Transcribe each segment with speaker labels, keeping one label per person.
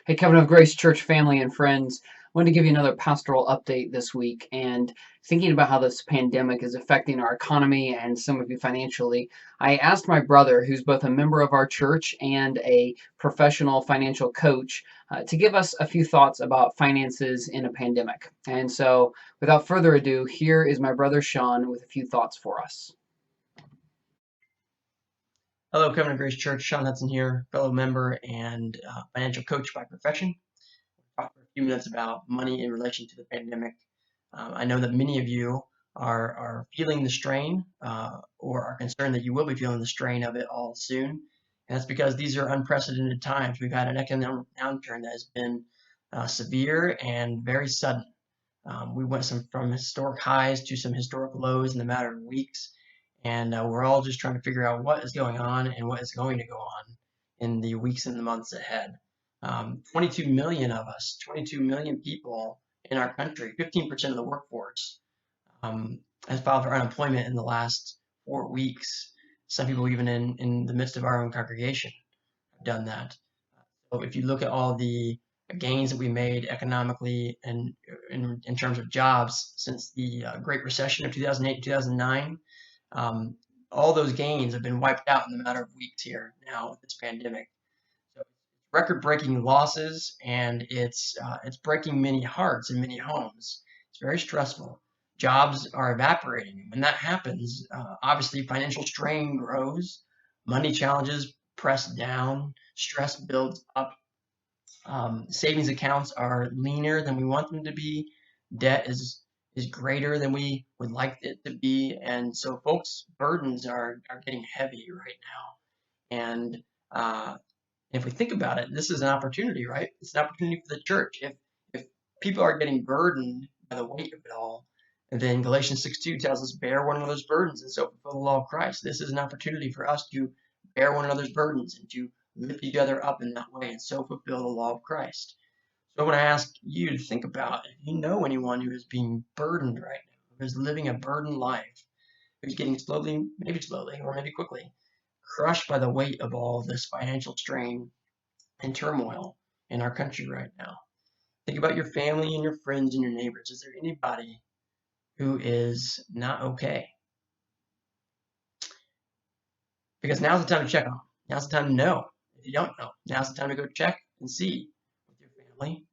Speaker 1: Hey, Covenant of Grace Church family and friends. I wanted to give you another pastoral update this week and thinking about how this pandemic is affecting our economy and some of you financially. I asked my brother, who's both a member of our church and a professional financial coach, to give us a few thoughts about finances in a pandemic. And so, without further ado, here is my brother Sean with a few thoughts for us.
Speaker 2: Hello, Covenant Grace Church. Sean Hudson here, fellow member and financial coach by profession. Talk for a few minutes about money in relation to the pandemic. I know that many of you are feeling the strain or are concerned that you will be feeling the strain of it all soon. And that's because these are unprecedented times. We've had an economic downturn that has been severe and very sudden. We went from historic highs to some historic lows in a matter of weeks, and we're all just trying to figure out what is going on and what is going to go on in the weeks and the months ahead. 22 million of us, 22 million people in our country, 15% of the workforce, has filed for unemployment in the last 4 weeks. Some people even in the midst of our own congregation have done that. So if you look at all the gains that we made economically and in terms of jobs since the Great Recession of 2008 and 2009, um, all those gains have been wiped out in a matter of weeks here now with this pandemic. So record-breaking losses, and it's breaking many hearts in many homes. It's very stressful. Jobs are evaporating. When that happens, obviously financial strain grows, money challenges press down, stress builds up. Savings accounts are leaner than we want them to be. Debt is greater than we would like it to be, and so folks' burdens are getting heavy right now. And if we think about it, this is an opportunity, right? It's an opportunity for the church. If people are getting burdened by the weight of it all, and then Galatians 6:2 tells us, bear one another's burdens, and so fulfill the law of Christ. This is an opportunity for us to bear one another's burdens and to lift each other up in that way, and so fulfill the law of Christ. So I want to ask you to think about if you know anyone who is being burdened right now, who is living a burdened life, who's getting slowly, or maybe quickly, crushed by the weight of all this financial strain and turmoil in our country right now. Think about your family and your friends and your neighbors. Is there anybody who is not okay? Because now's the time to check on them. Now's the time to know. If you don't know, now's the time to go check and see with your family,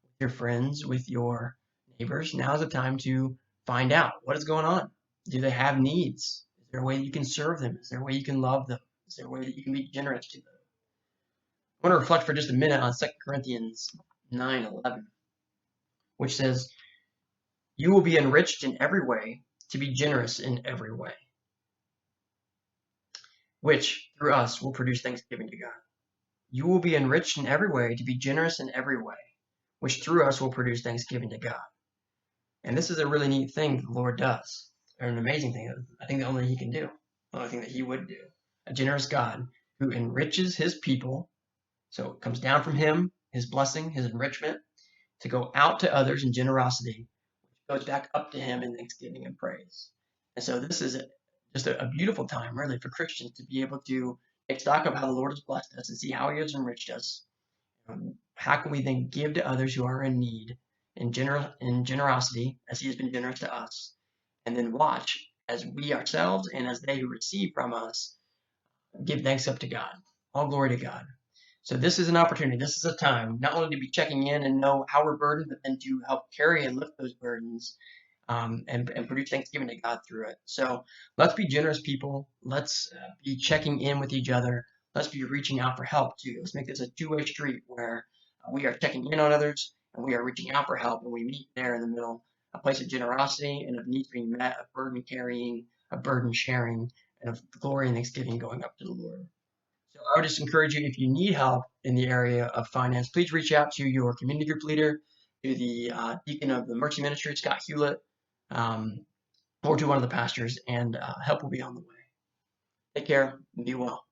Speaker 2: with your friends, with your neighbors. Now's the time to find out what is going on. Do they have needs? Is there a way you can serve them? Is there a way you can love them? Is there a way that you can be generous to them? I want to reflect for just a minute on 2 Corinthians 9:11, which says, you will be enriched in every way to be generous in every way, which through us will produce thanksgiving to God. You will be enriched in every way to be generous in every way, which through us will produce thanksgiving to God. And this is a really neat thing the Lord does, or an amazing thing. I think the only He can do, the only thing that He would do. A generous God who enriches His people. So it comes down from Him, His blessing, His enrichment, to go out to others in generosity, which goes back up to Him in thanksgiving and praise. And so this is just a beautiful time, really, for Christians to be able to take stock of how the Lord has blessed us and see how He has enriched us. How can we then give to others who are in need in generosity as He has been generous to us, and then watch as we ourselves and as they who receive from us give thanks up to God. All glory to God. So this is an opportunity. This is a time not only to be checking in and know how we're burdened, but then to help carry and lift those burdens and produce thanksgiving to God through it. So let's be generous people. Let's be checking in with each other. Let's be reaching out for help too. Let's make this a two-way street where we are checking in on others and we are reaching out for help, and we meet there in the middle, a place of generosity and of needs being met, of burden carrying, of burden sharing, and of glory and thanksgiving going up to the Lord. So I would just encourage you, if you need help in the area of finance, please reach out to your community group leader, to the deacon of the Mercy Ministry, Scott Hewlett, um, or to one of the pastors, and help will be on the way. Take care and be well.